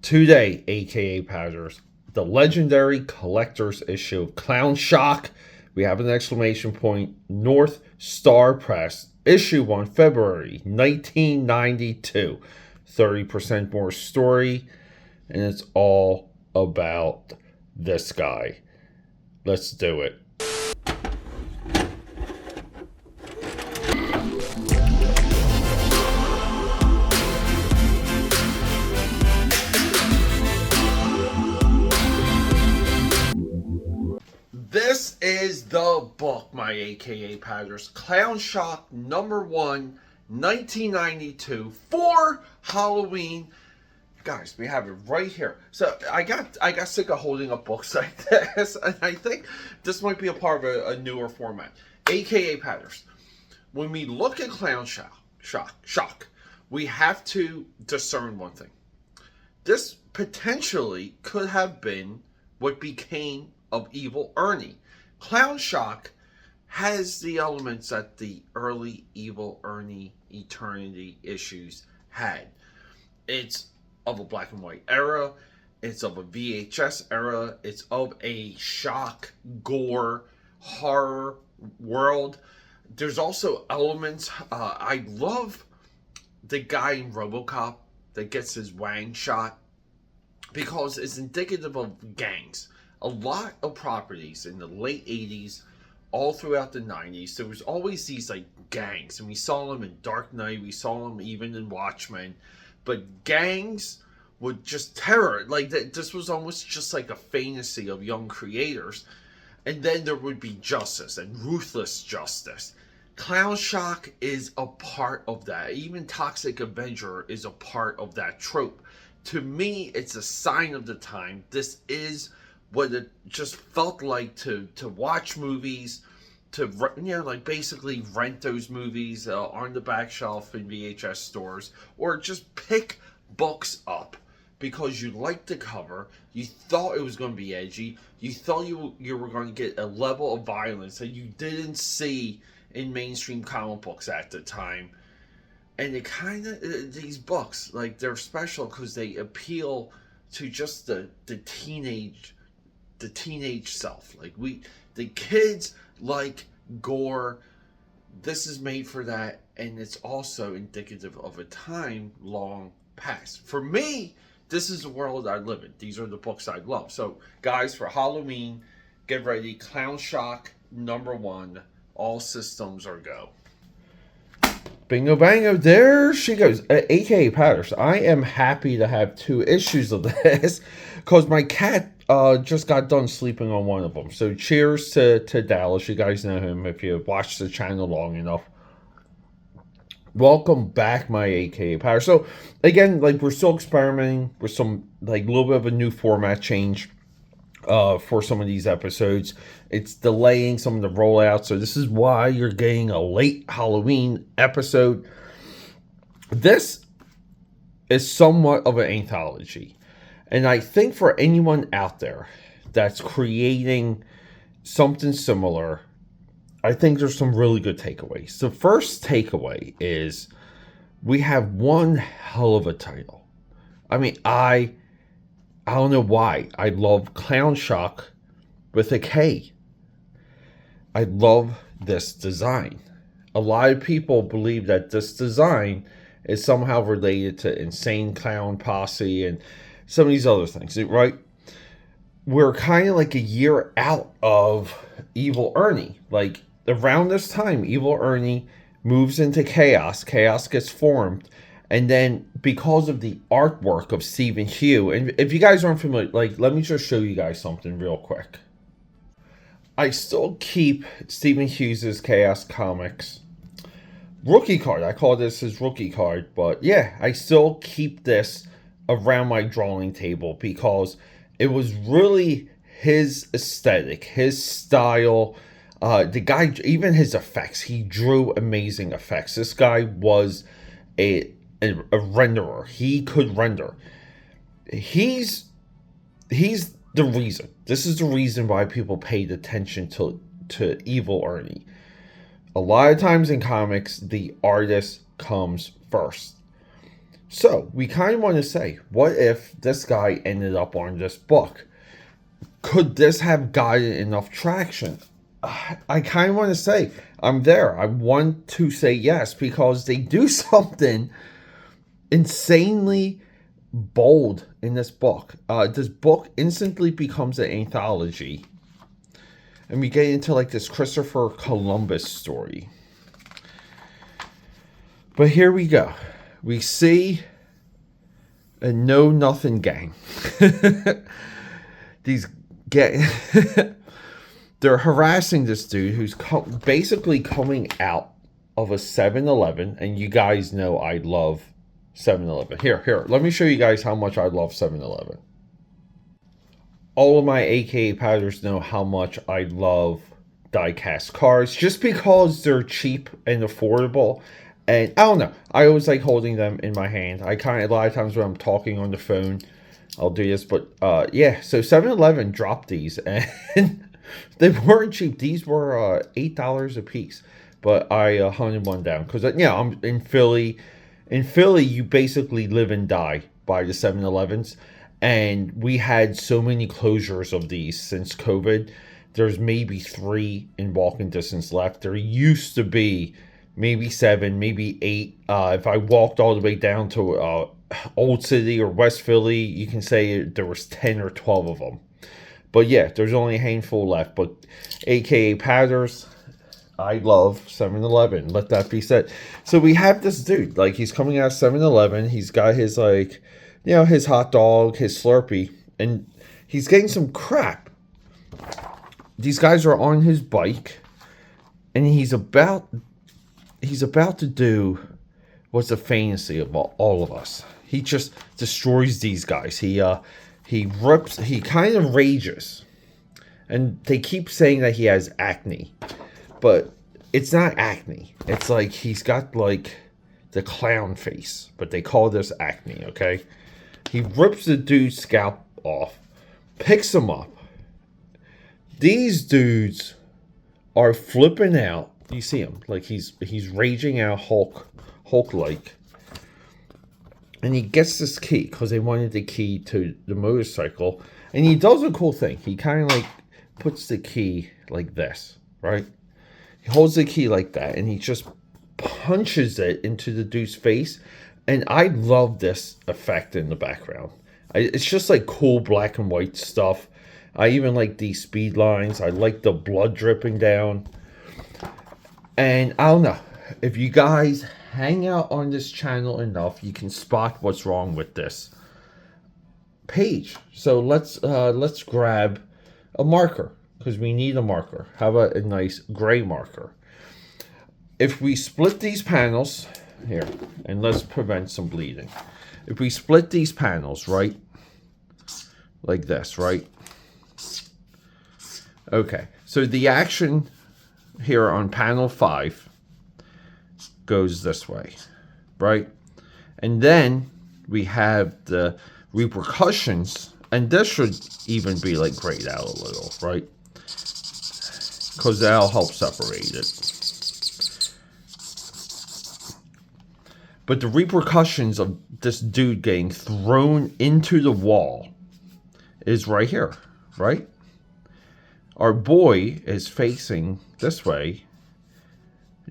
Today, aka Padders, the legendary collector's issue of Clown Shock. We have an exclamation point. North Star Press, issue 1, February 1992. 30% more story, and it's all about this guy. Let's do it. This is the book, my AKA Padders. Clown Shock #1, 1992, for Halloween. Guys, we have it right here. So I got sick of holding up books like this, and I think this might be a part of a newer format. AKA Padders. When we look at Clown Shock, we have to discern one thing. This potentially could have been what became of Evil Ernie. Clown Shock has the elements that the early Evil Ernie Eternity issues had. It's of a black and white era. It's of a VHS era. It's of a shock, gore, horror world. There's also elements. I love the guy in RoboCop that gets his wang shot because it's indicative of gangs. A lot of properties in the late 80s, all throughout the 90s, there was always these like gangs, and we saw them in Dark Knight, we saw them even in Watchmen, but gangs would just terror, like this was almost just like a fantasy of young creators. And then there would be justice and ruthless justice. Clown Shock is a part of that. Even Toxic Avenger is a part of that trope. To me, it's a sign of the time. This is what it just felt like to watch movies, to like basically rent those movies on the back shelf in VHS stores, or just pick books up because you liked the cover, you thought it was going to be edgy, you thought you were going to get a level of violence that you didn't see in mainstream comic books at the time. And it kind of, these books, like, they're special because they appeal to just the teenage self. Like, the kids like gore. This is made for that, and it's also indicative of a time long past. For me, this is the world I live in. These are the books I love. So, guys, for Halloween, get ready. Clown Shock #1. All systems are go. Bingo bango, there she goes. AKA Padders. I am happy to have 2 issues of this because my cat just got done sleeping on one of them. So cheers to Dallas. You guys know him if you watch the channel long enough. Welcome back, my AKA Padders. So again, like, we're still experimenting with some, like, little bit of a new format change for some of these episodes. It's delaying some of the rollout, so this is why you're getting a late Halloween episode. This is somewhat of an anthology, and I think for anyone out there that's creating something similar, I think there's some really good takeaways. The first takeaway is we have one hell of a title. I mean, I don't know why. I love Clown Shock with a K. I love this design. A lot of people believe that this design is somehow related to Insane Clown Posse and some of these other things, right? We're kind of like a year out of Evil Ernie. Like, around this time, Evil Ernie moves into chaos. Chaos gets formed. And then, because of the artwork of Stephen Hugh, and if you guys aren't familiar, like, let me just show you guys something real quick. I still keep Stephen Hughes' Chaos Comics rookie card. I call this his rookie card, but yeah, I still keep this around my drawing table because it was really his aesthetic, his style. The guy, even his effects, he drew amazing effects. This guy was a renderer. He could render. He's the reason. This is the reason why people paid attention to Evil Ernie. A lot of times in comics, the artist comes first. So we kind of want to say, what if this guy ended up on this book? Could this have gotten enough traction? I kind of want to say I'm there. I want to say yes, because they do something insanely bold in this book. This book instantly becomes an anthology, and we get into like this Christopher Columbus story. But here we go. We see a know nothing gang. These gang they're harassing this dude who's basically coming out of a 7-Eleven, and you guys know I love 7-Eleven. Here, let me show you guys how much I love 7-Eleven. All of my AKA padders know how much I love die-cast cars, just because they're cheap and affordable. And I don't know, I always like holding them in my hand. I kind of, a lot of times when I'm talking on the phone, I'll do this. But yeah, so 7-Eleven dropped these, and they weren't cheap. These were $8 a piece. But I hunted one down because, yeah, I'm in Philly. In Philly, you basically live and die by the 7-Elevens. And we had so many closures of these since COVID. There's maybe 3 in walking distance left. There used to be maybe 7, maybe 8. If I walked all the way down to Old City or West Philly, you can say there was 10 or 12 of them. But yeah, there's only a handful left. But AKA Padders, I love 7-Eleven. Let that be said. So we have this dude, like, he's coming out of 7-Eleven. He's got his, like, you know, his hot dog, his Slurpee, and he's getting some crap. These guys are on his bike, and he's about to do what's a fantasy of all of us. He just destroys these guys. He rips, he kind of rages. And they keep saying that he has acne. But it's not acne. It's like he's got like the clown face. But they call this acne, okay? He rips the dude's scalp off, picks him up. These dudes are flipping out. You see him, like he's raging out Hulk-like. And he gets this key because they wanted the key to the motorcycle. And he does a cool thing. He kind of like puts the key like this, right? He holds the key like that, and he just punches it into the dude's face. And I love this effect in the background. It's just like cool black and white stuff. I even like these speed lines. I like the blood dripping down. And I don't know, if you guys hang out on this channel enough, you can spot what's wrong with this page. So let's grab a marker, because we need a marker. How about a nice gray marker? If we split these panels here, and let's prevent some bleeding. If we split these panels, right, like this, right? Okay, so the action here on panel 5 goes this way, right? And then we have the repercussions, and this should even be like grayed out a little, right? Because that'll help separate it. But the repercussions of this dude getting thrown into the wall is right here, right? Our boy is facing this way,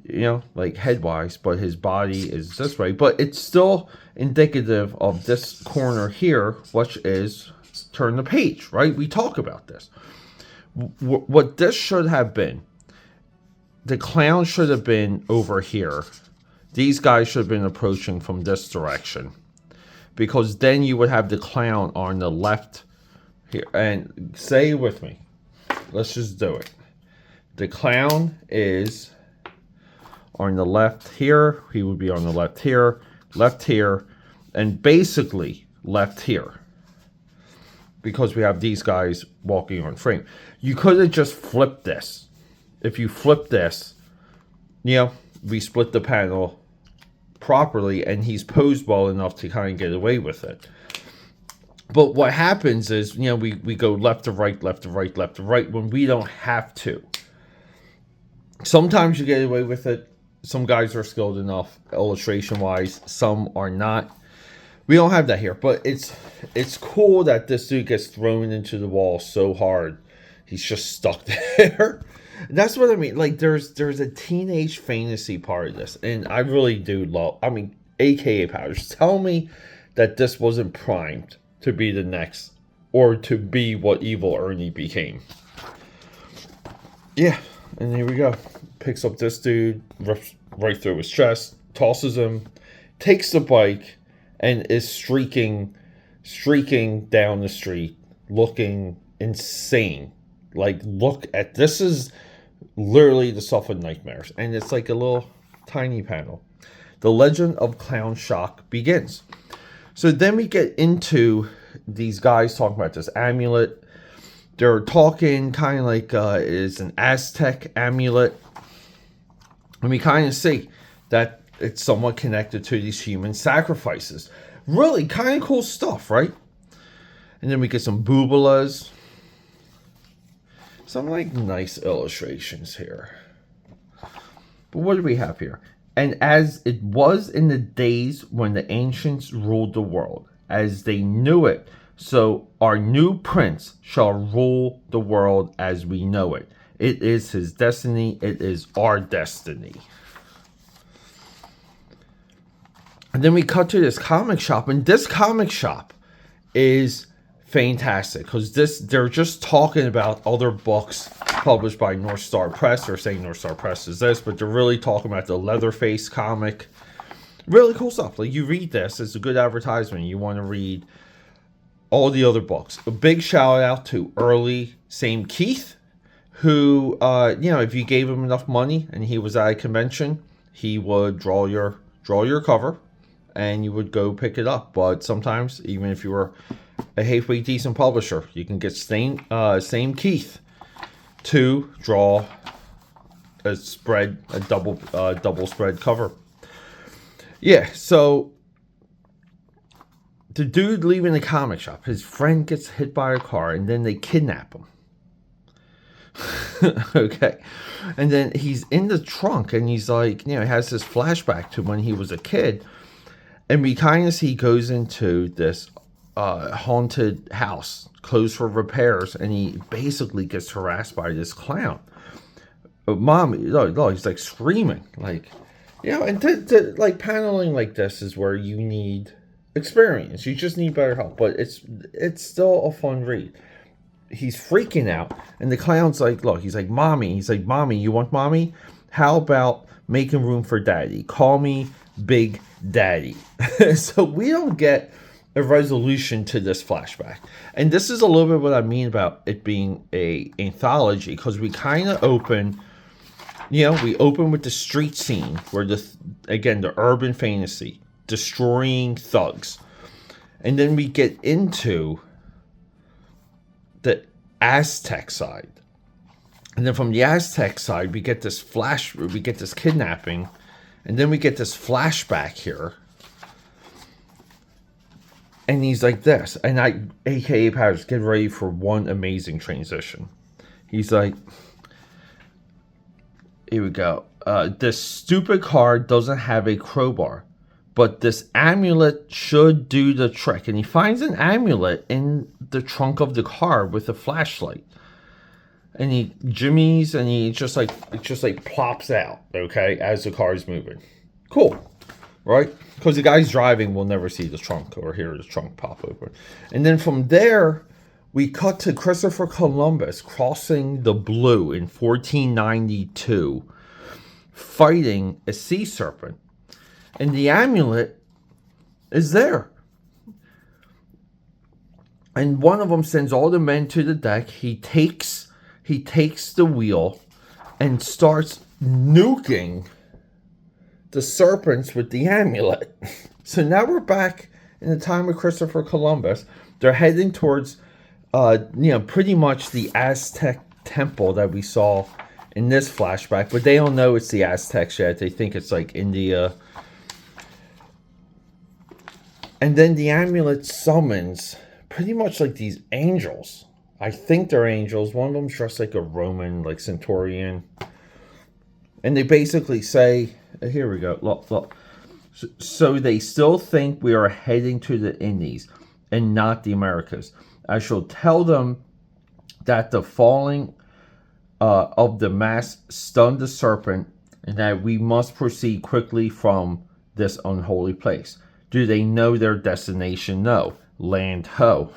you know, like headwise, but his body is this way. But it's still indicative of this corner here, which is turn the page, right? We talk about this. What this should have been, the clown should have been over here. These guys should have been approaching from this direction, because then you would have the clown on the left here. And say it with me. Let's just do it. The clown is on the left here. He would be on the left here, and basically left here, because we have these guys walking on frame. You could have just flipped this. If you flip this, you know, we split the panel properly, and he's posed well enough to kind of get away with it. But what happens is, you know, we go left to right, left to right, left to right, when we don't have to. Sometimes you get away with it. Some guys are skilled enough, illustration-wise. Some are not. We don't have that here, but it's cool that this dude gets thrown into the wall so hard. He's just stuck there. That's what I mean. Like there's a teenage fantasy part of this, and I really do love. I mean, AKA Powers. Tell me that this wasn't primed to be the next, or to be what Evil Ernie became. Yeah, and here we go. Picks up this dude, rips right through his chest, tosses him, takes the bike, and is streaking down the street, looking insane. Like, look at this is literally the stuff of nightmares, and it's like a little tiny panel. The legend of Clown Shock begins. So then we get into these guys talking about this amulet. They're talking kind of like it's an Aztec amulet. And we kind of see that it's somewhat connected to these human sacrifices. Really kind of cool stuff, right? And then we get some boobalas. Some like nice illustrations here. But what do we have here? And as it was in the days when the ancients ruled the world, as they knew it, so our new prince shall rule the world as we know it. It is his destiny. It is our destiny. And then we cut to this comic shop, and this comic shop is fantastic because they're just talking about other books published by North Star Press. They're saying North Star Press is this, but they're really talking about the Leatherface comic. Really cool stuff. Like, you read this, it's a good advertisement. You want to read all the other books. A big shout out to early Sam Keith, who if you gave him enough money and he was at a convention, he would draw your cover and you would go pick it up. But sometimes, even if you were a halfway decent publisher, you can get Sam Keith to draw a double spread cover. Yeah, so the dude leaving the comic shop, his friend gets hit by a car and then they kidnap him. Okay. And then he's in the trunk and he's like, he has this flashback to when he was a kid. And we kind of see he goes into this haunted house, closed for repairs, and he basically gets harassed by this clown. Mom, he's like screaming, like, and to like paneling like this is where you need experience. You just need better help, but it's still a fun read. He's freaking out, and the clown's like, he's like, Mommy. He's like, Mommy, you want Mommy? How about making room for Daddy? Call me Big Daddy. So we don't get a resolution to this flashback. And this is a little bit what I mean about it being a anthology, because we kind of open, we open with the street scene where the urban fantasy, destroying thugs. And then we get into the Aztec side. And then from the Aztec side, we get this kidnapping. And then we get this flashback here. And he's like this. And AKA Powers, get ready for one amazing transition. He's like, here we go. This stupid car doesn't have a crowbar, but this amulet should do the trick. And he finds an amulet in the trunk of the car with a flashlight. And he jimmies and he just like plops out, okay, as the car is moving. Cool, right? Because the guy's driving will never see the trunk or hear the trunk pop open. And then from there, we cut to Christopher Columbus crossing the blue in 1492, fighting a sea serpent. And the amulet is there. And one of them sends all the men to the deck. He takes the wheel and starts nuking the serpents with the amulet. So now we're back in the time of Christopher Columbus. They're heading towards, pretty much the Aztec temple that we saw in this flashback. But they don't know it's the Aztecs yet. They think it's like India. And then the amulet summons pretty much like these angels. I think they're angels. One of them's dressed like a Roman, like centurion. And they basically say, here we go, look. So they still think we are heading to the Indies and not the Americas. I shall tell them that the falling of the mast stunned the serpent, and that we must proceed quickly from this unholy place. Do they know their destination? No. Land ho.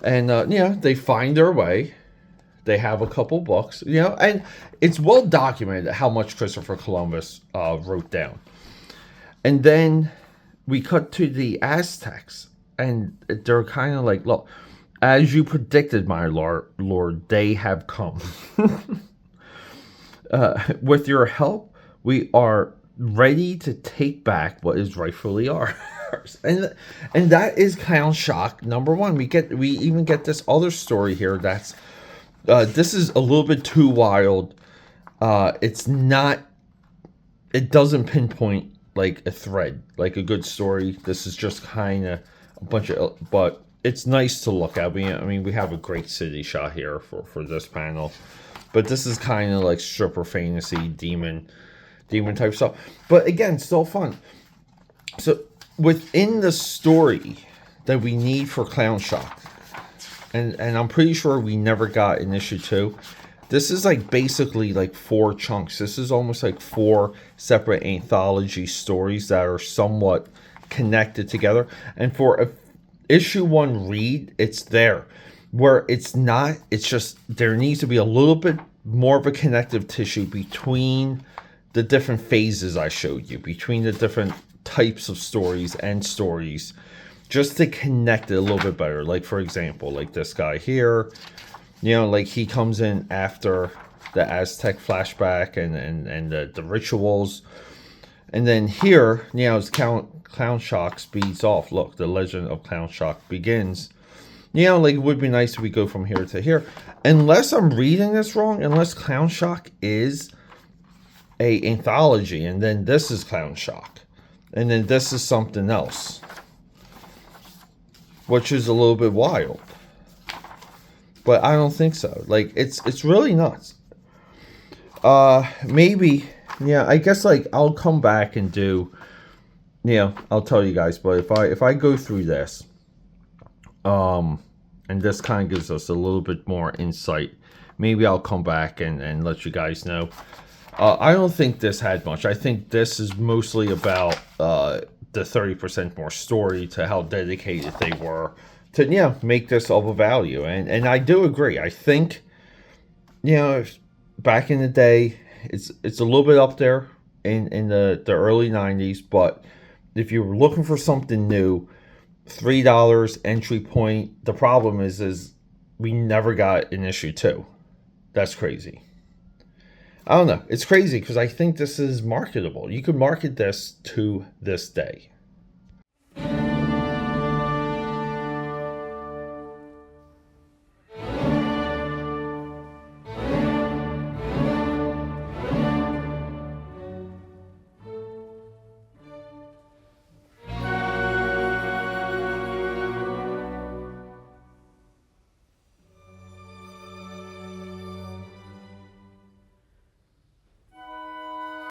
And they find their way. They have a couple books, and it's well documented how much Christopher Columbus wrote down. And then we cut to the Aztecs, and they're kind of like, look, as you predicted, my lord, they have come. With your help, we are ready to take back what is rightfully ours. And that is Clown Shock number 1. We even get this other story here that's this is a little bit too wild. It doesn't pinpoint like a thread, like a good story. This is just kind of a bunch of, but it's nice to look at. I mean, we have a great city shot here for this panel, but this is kind of like stripper fantasy, demon type stuff. But again, still fun. So within the story that we need for Clown Shock, and I'm pretty sure we never got in issue 2. This is like basically like 4 chunks. This is almost like 4 separate anthology stories that are somewhat connected together. And for a issue 1 read, it's there. Where it's not, it's just there needs to be a little bit more of a connective tissue between the different phases I showed you, between the different types of stories and stories, just to connect it a little bit better. Like, for example, like this guy here, like he comes in after the Aztec flashback and the rituals. And then here, as Clown Shock speeds off. Look, the legend of Clown Shock begins. Like it would be nice if we go from here to here. Unless I'm reading this wrong, unless Clown Shock is a anthology, and then this is Clown Shock. And then this is something else, which is a little bit wild, but I don't think so. Like it's really nuts. Maybe, I guess like I'll come back and do, I'll tell you guys. But if I go through this, and this kind of gives us a little bit more insight, maybe I'll come back and let you guys know. I don't think this had much. I think this is mostly about the 30% more story, to how dedicated they were to make this of a value. And I do agree. I think back in the day, it's a little bit up there in the early 90s, but if you were looking for something new, $3 entry point. The problem is we never got an issue 2. That's crazy. I don't know. It's crazy because I think this is marketable. You could market this to this day.